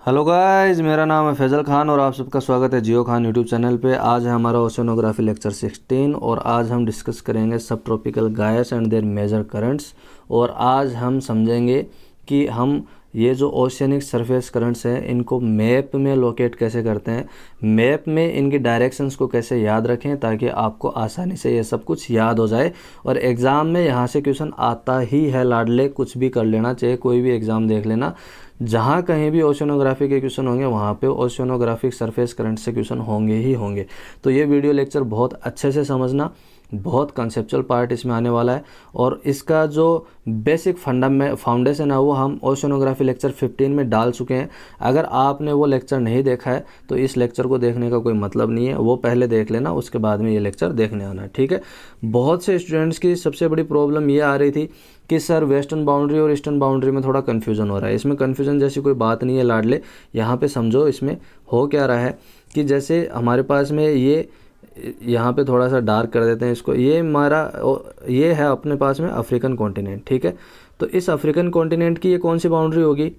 Hello guys, मेरा नाम है फैज़ल खान और आप सबका स्वागत है जियो खान यूट्यूब चैनल पे। आज है हमारा ओशियनोग्राफी लेक्चर 16 और आज हम डिस्कस करेंगे सब ट्रॉपिकल गैस एंड देयर मेजर करंट्स। और आज हम समझेंगे कि हम ये जो ओशियनिक सरफेस करंट्स हैं इनको मैप में लोकेट कैसे करते हैं, मैप में इनकी डायरेक्शंस को कैसे याद रखें ताकि आपको आसानी से ये सब कुछ याद हो जाए। और एग्ज़ाम में यहाँ से क्वेश्चन आता ही है लाडले, कुछ भी कर लेना, चाहे कोई भी एग्ज़ाम देख लेना, जहाँ कहीं भी ओशियनोग्राफी के क्वेश्चन होंगे वहाँ पे ओशियनोग्राफिक सरफेस करंट से क्वेश्चन होंगे ही होंगे। तो ये वीडियो लेक्चर बहुत अच्छे से समझना, बहुत कंसेप्चुअल पार्ट इसमें आने वाला है। और इसका जो बेसिक फाउंडेशन है वो हम ओशियनोग्राफी लेक्चर 15 में डाल चुके हैं। अगर आपने वो लेक्चर नहीं देखा है तो इस लेक्चर को देखने का कोई मतलब नहीं है, वो पहले देख लेना, उसके बाद में ये लेक्चर देखने आना, ठीक है। बहुत से स्टूडेंट्स की सबसे बड़ी प्रॉब्लम ये आ रही थी कि सर वेस्टर्न बाउंड्री और ईस्टर्न बाउंड्री में थोड़ा कन्फ्यूज़न हो रहा है। इसमें कन्फ्यूज़न जैसी कोई बात नहीं है लाडले, यहाँ पे समझो इसमें हो क्या रहा है कि जैसे हमारे पास में ये यहाँ पे थोड़ा सा डार्क कर देते हैं इसको, ये है अपने पास में अफ्रीकन कॉन्टिनेंट, ठीक है। तो इस अफ्रीकन कॉन्टिनेंट की ये कौन सी बाउंड्री होगी?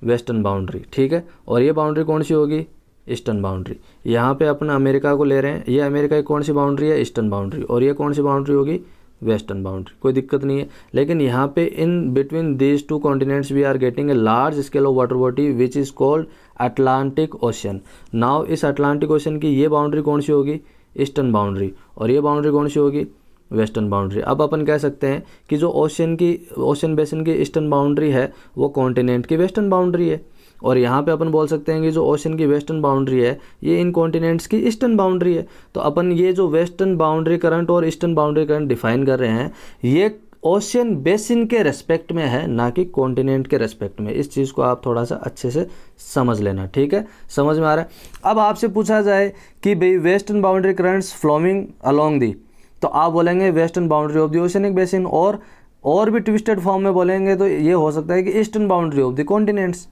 वेस्टर्न बाउंड्री, ठीक है। और ये बाउंड्री कौन सी होगी? Eastern boundary. यहाँ पे अपना अमेरिका को ले रहे हैं, ये अमेरिका की कौन सी बाउंड्री है? Eastern boundary. और ये कौन सी बाउंड्री होगी? Western boundary. कोई दिक्कत नहीं है। लेकिन यहाँ पे in between these two continents we are getting a large scale of water body which is called Atlantic Ocean. Now इस अटलांटिक ओशन की ये बाउंड्री कौन सी होगी? Eastern boundary. और ये बाउंड्री कौन सी होगी? Western boundary. अब अपन कह सकते हैं कि जो ओशन बेसिन की ईस्टर्न बाउंड्री है वो कॉन्टिनेंट की वेस्टर्न बाउंड्री है। और यहाँ पे अपन बोल सकते हैं कि जो ओशन की वेस्टर्न बाउंड्री है ये इन कॉन्टिनेंट्स की ईस्टर्न बाउंड्री है। तो अपन ये जो वेस्टर्न बाउंड्री करंट और ईस्टर्न बाउंड्री करंट डिफाइन कर रहे हैं ये ओशियन बेसिन के रेस्पेक्ट में है, ना कि कॉन्टिनेंट के रेस्पेक्ट में। इस चीज़ को आप थोड़ा सा अच्छे से समझ लेना, ठीक है। समझ में आ रहा है? अब आपसे पूछा जाए कि भाई western boundary currents flowing along the, तो आप बोलेंगे western boundary of the oceanic basin, और भी ट्विस्टेड फॉर्म में बोलेंगे तो ये हो सकता है कि eastern boundary of the continents,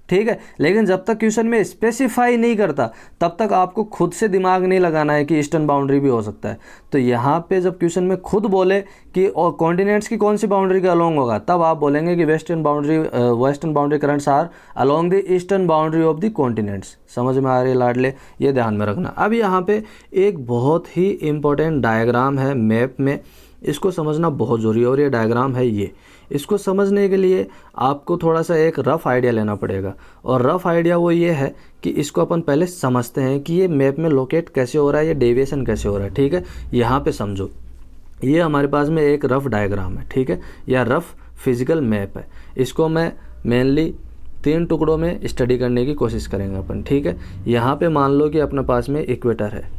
ठीक है। लेकिन जब तक क्वेश्चन में स्पेसिफाई नहीं करता तब तक आपको खुद से दिमाग नहीं लगाना है कि ईस्टर्न बाउंड्री भी हो सकता है। तो यहाँ पे जब क्वेश्चन में खुद बोले कि और कॉन्टिनेंट्स की कौन सी बाउंड्री के अलोंग होगा, तब आप बोलेंगे कि western boundary currents are along the eastern boundary of the continents. समझ में आ रही है लाडले? ये ध्यान में रखना। अब यहाँ पे एक बहुत ही इंपॉर्टेंट डायग्राम है मैप में, इसको समझना बहुत ज़रूरी है। और ये डायग्राम है, ये इसको समझने के लिए आपको थोड़ा सा एक रफ़ आइडिया लेना पड़ेगा। और रफ़ आइडिया वो ये है कि इसको अपन पहले समझते हैं कि ये मैप में लोकेट कैसे हो रहा है, ये डेविएशन कैसे हो रहा है, ठीक है। यहाँ पे समझो, ये हमारे पास में एक रफ़ डायग्राम है, ठीक है, या रफ़ फिजिकल मैप है। इसको मैं मेनली 3 टुकड़ों में स्टडी करने की कोशिश करेंगे अपन, ठीक है। यहाँ पे मान लो कि अपने पास में इक्वेटर है,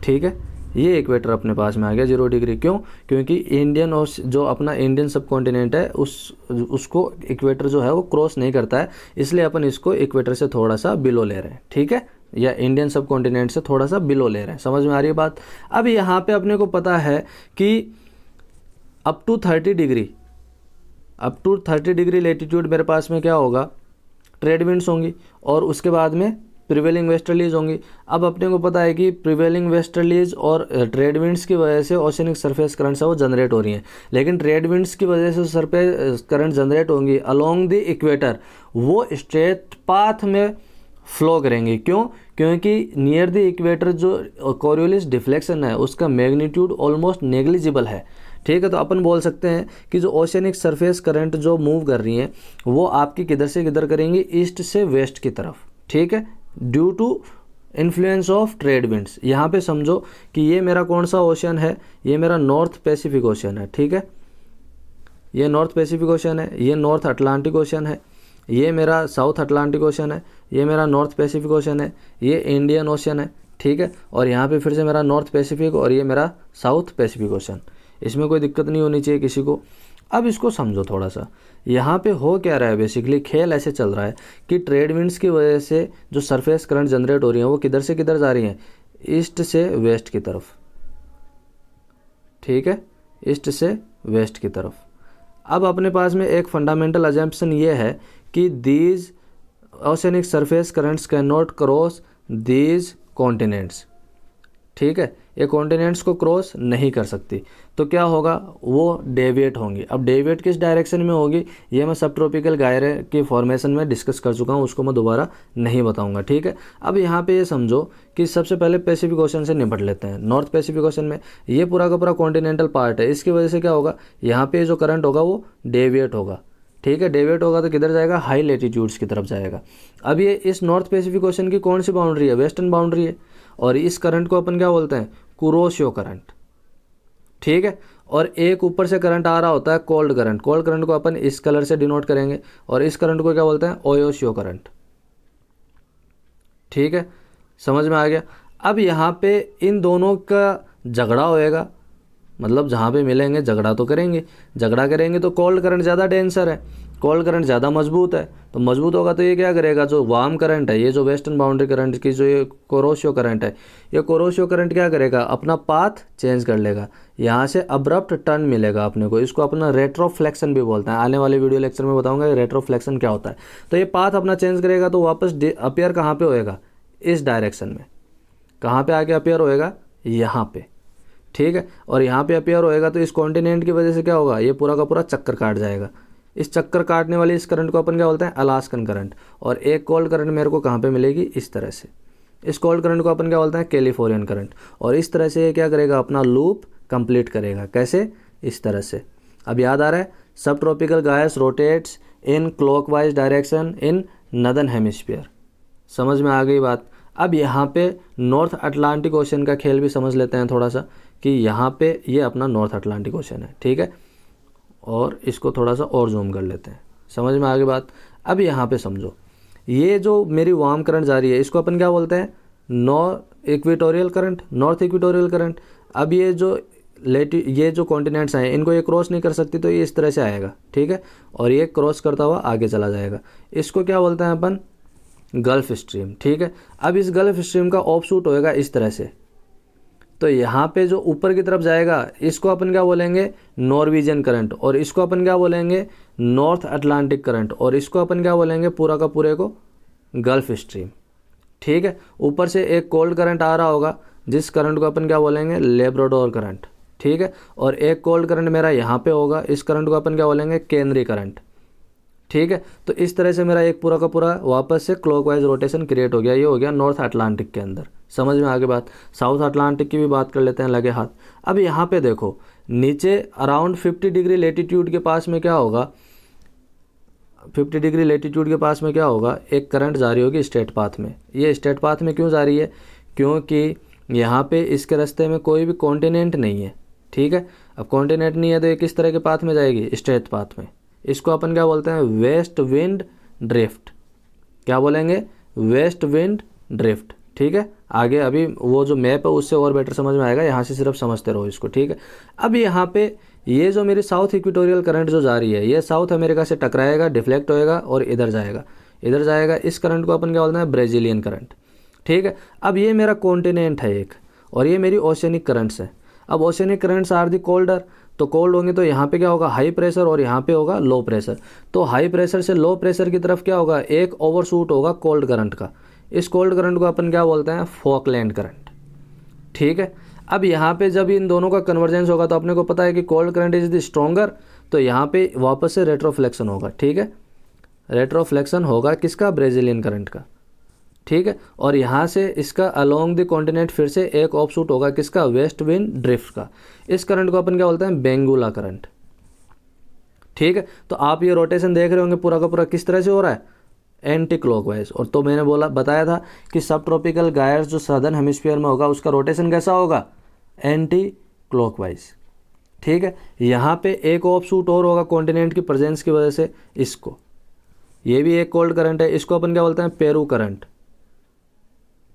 ठीक है। ये इक्वेटर अपने पास में आ गया 0 डिग्री। क्यों? क्योंकि इंडियन और जो अपना इंडियन सब कॉन्टिनेंट है उसको इक्वेटर जो है वो क्रॉस नहीं करता है, इसलिए अपन इसको इक्वेटर से थोड़ा सा बिलो ले रहे हैं, ठीक है, या इंडियन सब कॉन्टिनेंट से थोड़ा सा बिलो ले रहे हैं। समझ में आ रही है बात? अब यहाँ पे अपने को पता है कि अप टू 30 डिग्री लेटीट्यूड मेरे पास में क्या होगा? ट्रेड विंड्स होंगी, और उसके बाद में प्रिवेलिंग वेस्टर्लीज होंगी। अब अपने को पता है कि प्रिवेलिंग वेस्टर्लीज और ट्रेड विंड्स की वजह से ओशियनिक सरफेस करंट्स है वो जनरेट हो रही हैं। लेकिन ट्रेड विंड्स की वजह से सरफेस करंट जनरेट होंगी अलोंग द इक्वेटर, वो स्ट्रेट पाथ में फ्लो करेंगी। क्यों? क्योंकि नियर द इक्वेटर जो कोरियोलिस डिफ्लेक्शन है उसका मैग्नीट्यूड ऑलमोस्ट नेग्लिजिबल है, ठीक है। तो अपन बोल सकते हैं कि जो ओशियनिक सरफेस करंट जो मूव कर रही हैं वो आपकी किधर से किधर करेंगी? ईस्ट से वेस्ट की तरफ, ठीक है, due to influence of trade winds. यहाँ पे समझो कि ये मेरा कौन सा ओशन है? ये मेरा नॉर्थ पैसिफिक ओशन है, ठीक है। ये नॉर्थ पैसिफिक ओशन है, ये नॉर्थ अटलांटिक ओशन है, ये मेरा साउथ अटलांटिक ओशन है, ये मेरा नॉर्थ पैसिफिक ओशन है, ये इंडियन ओशन है, ठीक है। और यहाँ पे फिर से मेरा नॉर्थ पैसिफिक और ये मेरा साउथ पैसिफिक ओशन। इसमें कोई दिक्कत नहीं होनी चाहिए किसी को। अब इसको समझो थोड़ा सा, यहाँ पे हो क्या रहा है? बेसिकली खेल ऐसे चल रहा है कि ट्रेड विंड्स की वजह से जो सरफेस करंट जनरेट हो रही हैं वो किधर से किधर जा रही हैं? ईस्ट से वेस्ट की तरफ, ठीक है, ईस्ट से वेस्ट की तरफ। अब अपने पास में एक फंडामेंटल अजम्पशन ये है कि these oceanic surface currents can not cross these continents, ठीक है। ये कॉन्टिनेंट्स को क्रॉस नहीं कर सकती, तो क्या होगा, वो डेविएट होंगी। अब डेविएट किस डायरेक्शन में होगी ये मैं सब ट्रॉपिकल गायरे की फॉर्मेशन में डिस्कस कर चुका हूँ, उसको मैं दोबारा नहीं बताऊंगा, ठीक है। अब यहाँ पे ये समझो कि सबसे पहले पैसिफिक ओशन से निपट लेते हैं। नॉर्थ पैसिफिक ओशन में ये पूरा का पूरा कॉन्टिनेंटल पार्ट है, इसकी वजह से क्या होगा, यहाँ पे जो करंट होगा वो डेविएट होगा, ठीक है। डेविएट होगा तो किधर जाएगा, हाई लेटीट्यूड्स की तरफ जाएगा। अब ये इस नॉर्थ पैसिफिक ओशन की कौन सी बाउंड्री है, वेस्टर्न बाउंड्री है, और इस करंट को अपन क्या बोलते हैं, कुरोशियो करंट, ठीक है। और एक ऊपर से करंट आ रहा होता है कोल्ड करंट, कोल्ड करंट को अपन इस कलर से डिनोट करेंगे, और इस करंट को क्या बोलते हैं, ओयोशियो करंट, ठीक है, समझ में आ गया। अब यहाँ पे इन दोनों का झगड़ा होएगा, मतलब जहाँ पे मिलेंगे झगड़ा तो करेंगे, झगड़ा करेंगे तो कोल्ड करंट ज़्यादा डेंसर है, कोल्ड करंट ज़्यादा मजबूत है, तो मजबूत होगा तो ये क्या करेगा, जो वार्म करंट है, ये जो वेस्टर्न बाउंड्री करंट की जो ये कोरोशियो करंट है, ये कोरोशियो करंट क्या करेगा, अपना पाथ चेंज कर लेगा, यहाँ से अब्रप्ट टर्न मिलेगा अपने को, इसको अपना रेट्रोफ्लेक्शन भी बोलते हैं। आने वाले वीडियो लेक्चर में बताऊंगा रेट्रोफ्लेक्शन क्या होता है। तो ये पाथ अपना चेंज करेगा तो वापस अपेयर कहाँ पे होएगा, इस डायरेक्शन में, कहाँ पे आके अपेयर होएगा, यहाँ पे, ठीक है। और यहाँ पे अपेयर होएगा तो इस कॉन्टिनेंट की वजह से क्या होगा, ये पूरा का पूरा चक्कर काट जाएगा। इस चक्कर काटने वाली इस करंट को अपन क्या बोलते हैं, अलास्कन करंट। और एक कोल्ड करंट मेरे को कहाँ पे मिलेगी, इस तरह से, इस कोल्ड करंट को अपन क्या बोलते हैं, कैलिफोर्नियन करंट। और इस तरह से ये क्या करेगा, अपना लूप कंप्लीट करेगा, कैसे, इस तरह से। अब याद आ रहा है, सब tropical gas rotates in clockwise direction in northern hemisphere, समझ में आ गई बात। अब यहाँ पे नॉर्थ अटलांटिक ओशन का खेल भी समझ लेते हैं थोड़ा सा, कि यहाँ पे ये अपना नॉर्थ अटलांटिक ओशन है, ठीक है। और इसको थोड़ा सा और जूम कर लेते हैं, समझ में आ गई बात। अब यहाँ पे समझो, ये जो मेरी वार्म करंट जा रही है इसको अपन क्या बोलते हैं, north equatorial current, north equatorial current. अब ये जो कॉन्टिनेंट्स हैं इनको ये क्रॉस नहीं कर सकती, तो ये इस तरह से आएगा, ठीक है, और ये क्रॉस करता हुआ आगे चला जाएगा। इसको क्या बोलते हैं अपन, गल्फ स्ट्रीम, ठीक है। अब इस गल्फ स्ट्रीम का ऑफशूट होएगा इस तरह से, तो यहाँ पे जो ऊपर की तरफ जाएगा इसको अपन क्या बोलेंगे, नॉर्वेजियन करंट, और इसको अपन क्या बोलेंगे, नॉर्थ अटलांटिक करंट, और इसको अपन क्या बोलेंगे, पूरा का पूरे को गल्फ स्ट्रीम, ठीक है। ऊपर से एक कोल्ड करंट आ रहा होगा जिस करंट को अपन क्या बोलेंगे, लेब्राडोर करंट, ठीक है। और एक कोल्ड करंट मेरा यहाँ पे होगा, इस करंट को अपन क्या बोलेंगे, केंद्रीय करंट, ठीक है। तो इस तरह से मेरा एक पूरा का पूरा वापस से क्लॉकवाइज रोटेशन क्रिएट हो गया, ये हो गया नॉर्थ अटलांटिक के अंदर, समझ में आगे बात। साउथ अटलांटिक की भी बात कर लेते हैं लगे हाथ। अब यहाँ पे देखो, नीचे अराउंड 50 डिग्री लेटीट्यूड के पास में क्या होगा, 50 डिग्री लेटीट्यूड के पास में क्या होगा, एक करंट जा रही होगी स्ट्रेट पाथ में। ये स्ट्रेट पाथ में क्यों जा रही है, क्योंकि यहाँ पे इसके रास्ते में कोई भी कॉन्टिनेंट नहीं है, ठीक है। अब कॉन्टिनेंट नहीं है तो ये किस तरह के पाथ में जाएगी, स्ट्रेट पाथ में। इसको अपन क्या बोलते हैं, वेस्ट विंड ड्रिफ्ट, क्या बोलेंगे, वेस्ट विंड ड्रिफ्ट, ठीक है। आगे अभी वो जो मैप है उससे और बेटर समझ में आएगा, यहाँ से सिर्फ समझते रहो इसको, ठीक है। अब यहाँ पे ये जो मेरी साउथ इक्वेटोरियल करंट जो जा रही है ये साउथ अमेरिका से टकराएगा, डिफ्लेक्ट होएगा और इधर जाएगा, इधर जाएगा। इस करंट को अपन क्या बोलते हैं, ब्राज़ीलियन करंट, ठीक है। अब ये मेरा कॉन्टिनेंट है एक, और ये मेरी ओशियनिक करंट्स है। अब oceanic currents are the colder, तो कोल्ड होंगे तो यहाँ पे क्या होगा, हाई प्रेशर, और यहाँ पे होगा लो प्रेशर। तो हाई प्रेशर से लो प्रेशर की तरफ क्या होगा, एक ओवरशूट होगा कोल्ड करंट का। इस कोल्ड करंट को अपन क्या बोलते हैं, फॉकलैंड करंट, ठीक है। अब यहाँ पे जब इन दोनों का कन्वर्जेंस होगा तो अपने को पता है कि cold current is the stronger, तो यहाँ पे वापस से रेट्रोफ्लेक्शन होगा, ठीक है। रेट्रोफ्लेक्शन होगा किसका, ब्राज़ीलियन करंट का, ठीक है। और यहाँ से इसका अलोंग द कॉन्टिनेंट फिर से एक ऑफशूट होगा किसका, वेस्ट विंड ड्रिफ्ट का। इस करंट को अपन क्या बोलते हैं, बेंगुला करंट, ठीक है। तो आप ये रोटेशन देख रहे होंगे पूरा का पूरा किस तरह से हो रहा है, एंटी क्लॉकवाइज। और तो मैंने बताया था कि सब ट्रॉपिकल गायर्स जो सदर्न हेमिस्फीयर में होगा उसका रोटेशन कैसा होगा, एंटी क्लॉकवाइज, ठीक है। यहाँ पे एक ऑफशूट और होगा कॉन्टिनेंट की प्रेजेंस की वजह से, इसको, ये भी एक कोल्ड करंट है, इसको अपन क्या बोलते हैं, पेरू करंट,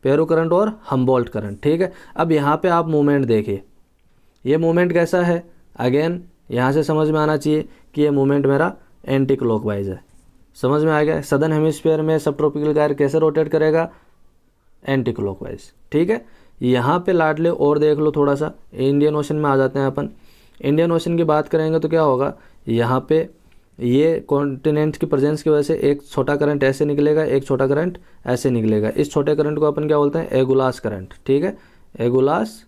पेरू करंट और हम्बोल्ट करंट, ठीक है। अब यहाँ पे आप मूवमेंट देखिए, ये मूवमेंट कैसा है, अगेन यहाँ से समझ में आना चाहिए कि ये मूवमेंट मेरा एंटी क्लॉकवाइज है, समझ में आ गया। सदर्न हेमिस्फीयर में सब ट्रॉपिकल गायर कैसे रोटेट करेगा, एंटी क्लॉकवाइज, ठीक है। यहाँ पे लाडले और देख लो थोड़ा सा, इंडियन ओशन में आ जाते हैं अपन। इंडियन ओशन की बात करेंगे तो क्या होगा, यहाँ पे ये कॉन्टिनेंट की प्रेजेंस की वजह से एक छोटा करंट ऐसे निकलेगा, एक छोटा करंट ऐसे निकलेगा। इस छोटे करंट को अपन क्या बोलते हैं, एगुलास करंट, ठीक है, एगुलास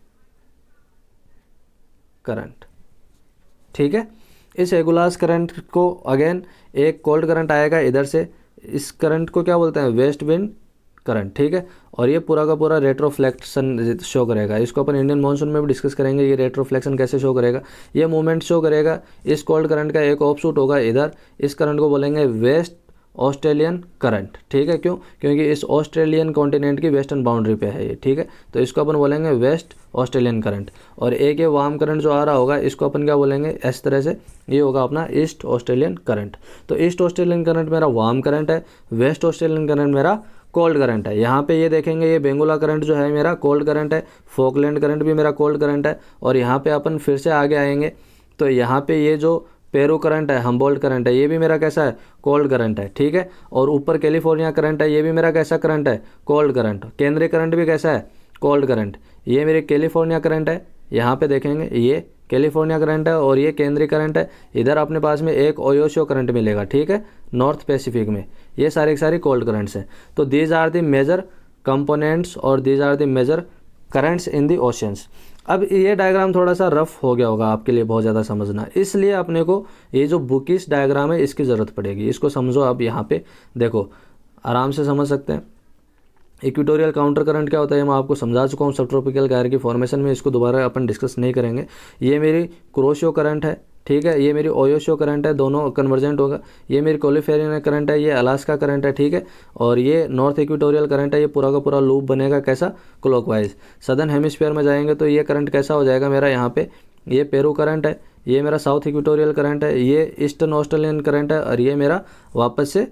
करंट, ठीक है। इस रेगुलस करंट को अगेन एक कोल्ड करंट आएगा इधर से, इस करंट को क्या बोलते हैं, वेस्ट विंड करंट, ठीक है। और ये पूरा का पूरा रेट्रोफ्लेक्शन शो करेगा। इसको अपन इंडियन मॉनसून में भी डिस्कस करेंगे, ये रेट्रोफ्लेक्शन कैसे शो करेगा। ये मूवमेंट शो करेगा। इस कोल्ड करंट का एक ऑफशूट होगा इधर, इस करंट को बोलेंगे वेस्ट ऑस्ट्रेलियन करंट, ठीक है। क्यों? क्योंकि इस ऑस्ट्रेलियन कॉन्टिनेंट की वेस्टर्न बाउंड्री पे है ये, ठीक है। तो इसको अपन बोलेंगे वेस्ट ऑस्ट्रेलियन करंट। और एक ये वार्म करंट जो आ रहा होगा इसको अपन क्या बोलेंगे, इस तरह से ये होगा अपना ईस्ट ऑस्ट्रेलियन करंट। तो ईस्ट ऑस्ट्रेलियन करंट मेरा वार्म करंट है, वेस्ट ऑस्ट्रेलियन करंट मेरा कोल्ड करंट है। यहाँ पे ये देखेंगे ये बेंगुला करंट जो है मेरा कोल्ड करंट है, फोकलैंड करंट भी मेरा कोल्ड करंट है। और यहाँ पे अपन फिर से आगे आएंगे तो यहाँ पे ये जो पेरू करंट है, हम्बोल्ट करंट है, ये भी मेरा कैसा है, कोल्ड करंट है, ठीक है। और ऊपर कैलिफोर्निया करंट है, ये भी मेरा कैसा करंट है, कोल्ड करंट। केंद्रीय करंट भी कैसा है, कोल्ड करंट। ये मेरी कैलिफोर्निया करंट है, यहाँ पे देखेंगे ये कैलिफोर्निया करंट है और ये केंद्रीय करंट है। इधर अपने पास में एक ओयोशो करंट मिलेगा, ठीक है, नॉर्थ पैसिफिक में। ये सारे के सारे कोल्ड करंट्स हैं। तो these are the major components और these are the major currents in the oceans. अब ये डायग्राम थोड़ा सा रफ हो गया होगा आपके लिए बहुत ज़्यादा समझना, इसलिए अपने को ये जो बुकिश डायग्राम है इसकी ज़रूरत पड़ेगी। इसको समझो आप, यहाँ पे देखो आराम से समझ सकते हैं। इक्वेटोरियल काउंटर करंट क्या होता है मैं आपको समझा चुका हूँ सब ट्रॉपिकल गायर की फॉर्मेशन में, इसको दोबारा अपन डिस्कस नहीं करेंगे। ये मेरी क्रोशियो करंट है, ठीक है। ये मेरी ओयोशो करंट है, दोनों कन्वर्जेंट होगा। ये मेरी कोलिफेरियन करंट है, ये अलास्का करंट है, ठीक है। और ये नॉर्थ इक्वेटोरियल करंट है, ये पूरा का पूरा लूप बनेगा कैसा, क्लॉकवाइज। सदर्न हेमिस्फीयर में जाएंगे तो ये करंट कैसा हो जाएगा मेरा, यहाँ पे ये पेरू करंट है, ये मेरा साउथ इक्वेटोरियल करंट है, ये ईस्टर्न ऑस्ट्रेलियन करंट है, और ये मेरा वापस से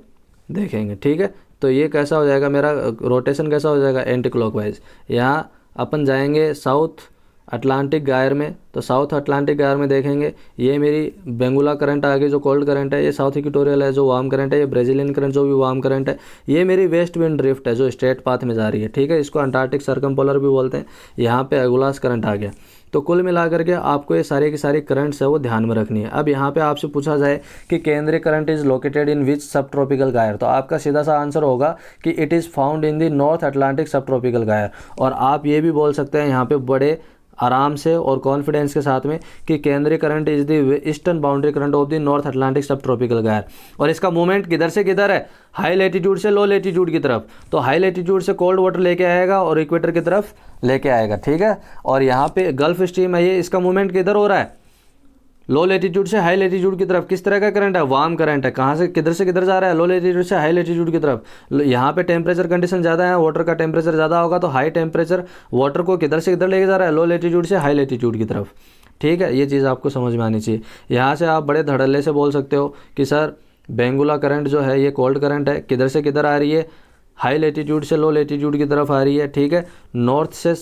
देखेंगे, ठीक है। तो ये कैसा हो जाएगा मेरा, रोटेशन कैसा हो जाएगा, एंटी क्लॉकवाइज। यहाँ अपन जाएंगे साउथ अटलांटिक गायर में, तो साउथ अटलांटिक गायर में देखेंगे ये मेरी बेंगुला करंट आ गई जो कोल्ड करंट है, ये साउथ इक्वेटोरियल है जो वार्म करंट है, ये ब्राजीलियन करंट जो भी वार्म करंट है, ये मेरी वेस्ट विंड ड्रिफ्ट है जो स्ट्रेट पाथ में जा रही है, ठीक है। इसको अंटार्कटिक सर्कमपोलर भी बोलते हैं। यहाँ पे एगुलास करंट आ गया। तो कुल मिलाकर के आपको ये सारी की सारी करंट्स है वो ध्यान में रखनी है। अब यहाँ पे आपसे पूछा जाए कि केंद्रीय करंट इज लोकेटेड इन विच सब ट्रॉपिकल गायर, तो आपका सीधा सा आंसर होगा कि it is found in the north Atlantic सब ट्रॉपिकल गायर। और आप ये भी बोल सकते हैं यहाँ पे बड़े आराम से और कॉन्फिडेंस के साथ में कि केंद्रीय current is the eastern boundary current of the north Atlantic सब ट्रॉपिकल गायर। और इसका मूवमेंट किधर से किधर है, हाई लेटीट्यूड से लो लेटीट्यूड की तरफ। तो हाई लेटीट्यूड से कोल्ड वाटर लेके आएगा और इक्वेटर की तरफ लेके आएगा, ठीक है। और यहाँ पे गल्फ स्ट्रीम है, ये इसका मूवमेंट किधर हो रहा है, लो लेटीट्यूड से हाई लेटीट्यूड की तरफ। किस तरह का करंट है, वार्म करंट है। कहाँ से किधर जा रहा है, लो लेटीट्यूड से हाई लेटीट्यूड की तरफ। यहाँ पे टेम्परेचर कंडीशन ज़्यादा है, वाटर का टेम्परेचर ज़्यादा होगा, तो हाई टेम्परेचर वाटर को किधर से किधर लेके जा रहा है, लो लेटीट्यूड से हाई लेटीट्यूड की तरफ, ठीक है। ये चीज़ आपको समझ में आनी चाहिए। यहाँ से आप बड़े धड़ल्ले से बोल सकते हो कि सर बेंगुला करंट जो है ये कोल्ड करंट है, किधर से किधर आ रही है, हाई लेटीट्यूड से लो लेटीट्यूड की तरफ आ रही है, ठीक है। नॉर्थ से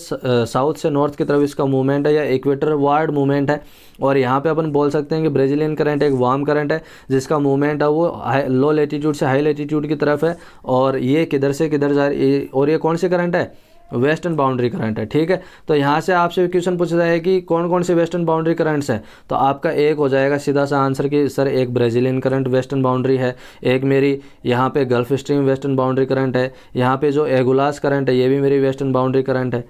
साउथ से नॉर्थ की तरफ इसका मूवमेंट है या इक्वेटर वार्ड मूवमेंट है। और यहाँ पे अपन बोल सकते हैं कि ब्राज़ीलियन करंट एक वार्म करंट है जिसका मूवमेंट है वो लो लेटीट्यूड से हाई लेटीट्यूड की तरफ है। और ये किधर से किधर जा रही है, और ये कौन सी करंट है, वेस्टर्न बाउंड्री करंट है, ठीक है। तो यहाँ से आपसे क्वेश्चन पूछा जाए कि कौन कौन से वेस्टर्न बाउंड्री करंट्स हैं, तो आपका एक हो जाएगा सीधा सा आंसर कि सर एक ब्राज़ीलियन करंट वेस्टर्न बाउंड्री है, एक मेरी यहाँ पे gulf stream western boundary current है, यहाँ पे जो एगुलास करंट है ये भी मेरी वेस्टर्न बाउंड्री करंट है।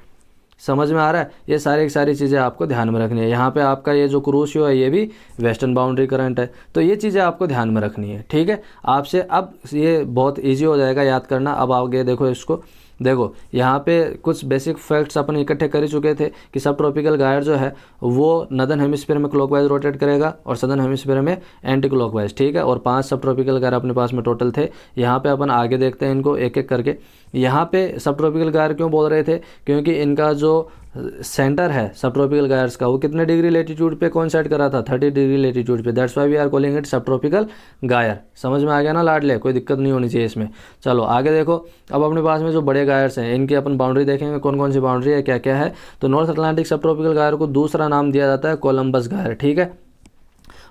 समझ में आ रहा है, ये सारी चीज़ें आपको ध्यान में रखनी है। यहाँ पे आपका ये जो क्रूशियो है ये भी वेस्टर्न बाउंड्री करंट है। तो ये चीज़ें आपको ध्यान में रखनी है, ठीक है। आपसे अब ये बहुत इजी हो जाएगा याद करना। अब आगे देखो, इसको देखो, यहाँ पे कुछ बेसिक फैक्ट्स अपन इकट्ठे कर ही चुके थे कि सब ट्रॉपिकल गायर जो है वो नदर्न हेमिस्फीयर में क्लॉकवाइज रोटेट करेगा और सदर्न हेमिस्फीयर में एंटी क्लॉकवाइज, ठीक है। और 5 सब ट्रॉपिकल गायर अपने पास में टोटल थे। यहाँ पे अपन आगे देखते हैं इनको एक एक करके। यहाँ पे सब ट्रॉपिकल गायर क्यों बोल रहे थे, क्योंकि इनका जो सेंटर है सब ट्रॉपिकल गायर्स का वो कितने डिग्री लेटीट्यूड पे कॉन्सेट करा था, 30 डिग्री लेटीट्यूड पे। That's why we are calling it subtropical gyre. समझ में आ गया ना लाडले, कोई दिक्कत नहीं होनी चाहिए इसमें। चलो आगे देखो, अब अपने पास में जो बड़े गायर्स हैं इनकी अपन बाउंड्री देखेंगे, कौन कौन सी बाउंड्री है, क्या क्या है। तो नॉर्थ अटलांटिक सब ट्रॉपिकल गायर को दूसरा नाम दिया जाता है कोलंबस गायर, ठीक है।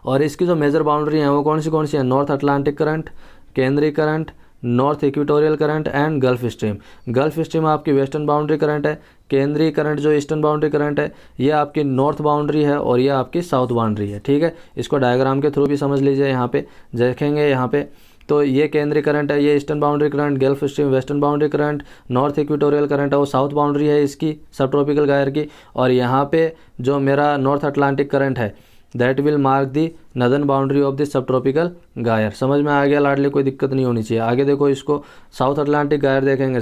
और इसकी जो मेजर बाउंड्री है वो कौन सी है, नॉर्थ अटलांटिक करंट, केंद्रीय current, north equatorial current and gulf stream. Gulf stream आपकी वेस्टर्न बाउंड्री करंट है, केंद्रीय करंट जो ईस्टर्न बाउंड्री करंट है ये आपकी नॉर्थ बाउंड्री है और ये आपकी साउथ बाउंड्री है, ठीक है। इसको डायग्राम के थ्रू भी समझ लीजिए। यहाँ पे देखेंगे, यहाँ पे तो ये केंद्रीय करंट है, ये eastern boundary current, gulf stream western boundary current, north equatorial current है वो साउथ बाउंड्री है इसकी सब ट्रॉपिकल गायर की, और यहाँ पे जो मेरा नॉर्थ अटलांटिक करंट है that will mark the northern boundary of the sub tropical gyre. समझ में आ गया लाडले, कोई दिक्कत नहीं होनी चाहिए। आगे देखो, इसको साउथ अटलांटिक गायर देखेंगे,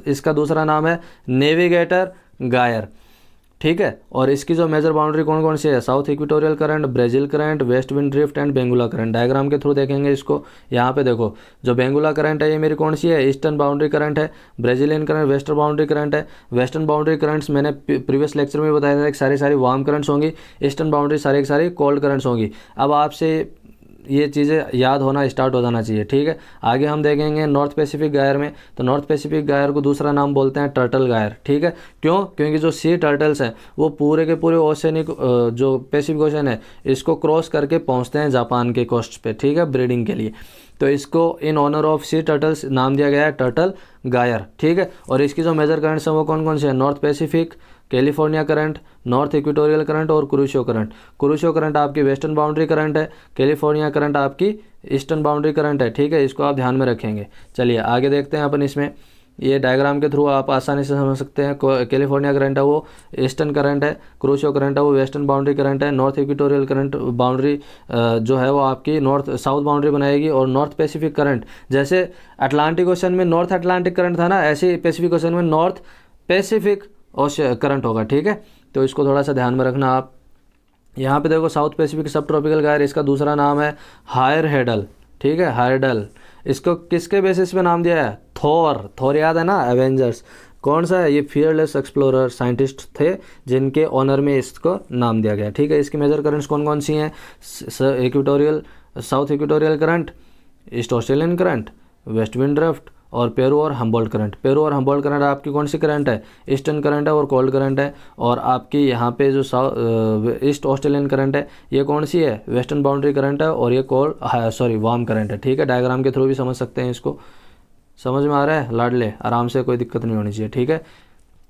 इसका दूसरा नाम है नेविगेटर गायर, ठीक है। और इसकी जो मेजर बाउंड्री कौन कौन सी है, south equatorial current, Brazil current, west wind drift and Benguela current. Diagram के थ्रू देखेंगे इसको। यहाँ पे देखो, जो बेंगुला करंट है ये मेरी कौन सी है, ईस्टर्न बाउंड्री करंट है। Brazilian current western boundary current है। वेस्टर्न बाउंड्री करंट्स मैंने प्रीवियस लेक्चर में बताया था कि सारी वार्म करंट्स होंगी, ईस्टर्न बाउंड्री सारी कोल्ड करंट्स होंगी। अब आपसे ये चीज़ें याद होना स्टार्ट हो जाना चाहिए, ठीक है। आगे हम देखेंगे नॉर्थ पैसिफिक गायर में, तो नॉर्थ पैसिफिक गायर को दूसरा नाम बोलते हैं टर्टल गायर, ठीक है। क्यों? क्योंकि जो सी टर्टल्स हैं वो पूरे के पूरे ओशनिक जो पैसिफिक ओशन है इसको क्रॉस करके पहुंचते हैं जापान के कोस्ट पे, ठीक है, ब्रीडिंग के लिए। तो इसको in honour of sea turtles नाम दिया गया है टर्टल गायर, ठीक है। और इसकी जो मेजर करंट्स हैं वो कौन कौन से हैं, north Pacific, California current, north equatorial current और कुरुशो करंट। कुरुशो करंट आपकी वेस्टर्न बाउंड्री करंट है, कैलिफोर्निया करंट आपकी ईस्टर्न बाउंड्री करंट है, ठीक है। इसको आप ध्यान में रखेंगे। चलिए आगे देखते हैं अपन इसमें, ये डायग्राम के थ्रू आप आसानी से समझ सकते हैं। कैलिफोर्निया करंट है वो ईस्टर्न करंट है, कुरुशो करंट है वो वेस्टर्न बाउंड्री करंट है, नॉर्थ इक्वेटोरियल करंट बाउंड्री जो है वो आपकी नॉर्थ साउथ बाउंड्री बनाएगी, और नॉर्थ पैसिफिक करंट, जैसे अटलांटिक ओशन में नॉर्थ अटलांटिक करंट था ना, ऐसे ही पैसिफिक ओशन में नॉर्थ पैसिफिक करंट होगा, ठीक है। तो इसको थोड़ा सा ध्यान में रखना आप। यहाँ पे देखो साउथ पैसिफिक सब ट्रॉपिकल गायर, इसका दूसरा नाम है हायर हेडल, ठीक है, हायरडल। इसको किसके बेसिस पे नाम दिया है, थोर याद है ना, एवेंजर्स। कौन सा है ये, फियरलेस एक्सप्लोरर साइंटिस्ट थे जिनके ऑनर में इसको नाम दिया गया, ठीक है। इसकी मेजर करंट्स कौन कौन सी हैं, equatorial south equatorial current, east Australian current, west wind drift और पेरू और हम्बोल्ट करंट। पेरू और हम्बोल्ट करंट आपकी कौन सी करंट है, ईस्टर्न करंट है और कोल्ड करंट है। और आपकी यहाँ पे जो ईस्ट ऑस्ट्रेलियन करंट है ये कौन सी है, वेस्टर्न बाउंड्री करंट है, और ये वार्म करंट है, ठीक है। डायग्राम के थ्रू भी समझ सकते हैं इसको। समझ में आ रहा है लाडले, आराम से, कोई दिक्कत नहीं होनी चाहिए, ठीक है।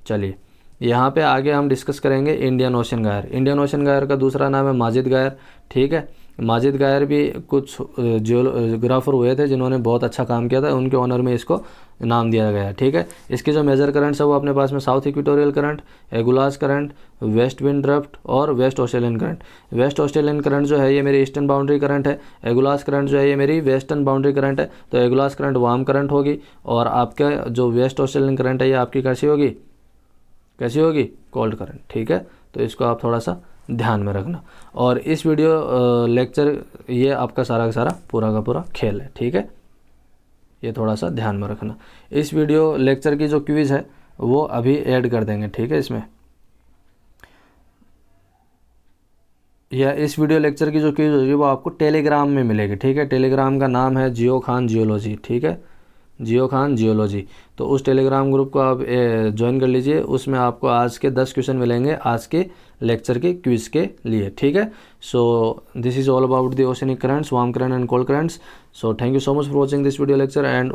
चलिए यहाँ पे आगे हम डिस्कस करेंगे इंडियन ओशन गायर। इंडियन ओशन गायर का दूसरा नाम है माजिद गायर, ठीक है। माजिद गायर भी कुछ जियोग्राफर हुए थे जिन्होंने बहुत अच्छा काम किया था, उनके ऑनर में इसको नाम दिया गया है, ठीक है। इसकी जो मेजर करंट्स है वो अपने पास में south equatorial current, Agulhas current, west wind drift और west Australian current. West Australian current जो है ये मेरी ईस्टर्न बाउंड्री करंट है, एगुलास करंट जो है ये मेरी वेस्टर्न बाउंड्री करंट है। तो एगुलास करंट वार्म करंट होगी, और आपका जो वेस्ट ऑस्ट्रेलियन करंट है ये आपकी कैसी होगी, कोल्ड करंट, ठीक है। तो इसको आप थोड़ा सा ध्यान में रखना। और इस वीडियो लेक्चर ये आपका सारा का सारा पूरा का पूरा खेल है, ठीक है, ये थोड़ा सा ध्यान में रखना। इस वीडियो लेक्चर की जो क्विज़ है वो अभी ऐड कर देंगे, ठीक है। इसमें या इस वीडियो लेक्चर की जो क्विज़ होगी वो आपको टेलीग्राम में मिलेगी, ठीक है। टेलीग्राम का नाम है जियो खान जियोलॉजी, ठीक है, जियो खान जियोलॉजी। तो उस टेलीग्राम ग्रुप को आप ज्वाइन कर लीजिए, उसमें आपको आज के 10 क्वेश्चन मिलेंगे आज के लेक्चर के क्विज़ के लिए, ठीक है। So this is all about the oceanic currents, warm current and cold currents. So thank you so much for watching this video lecture and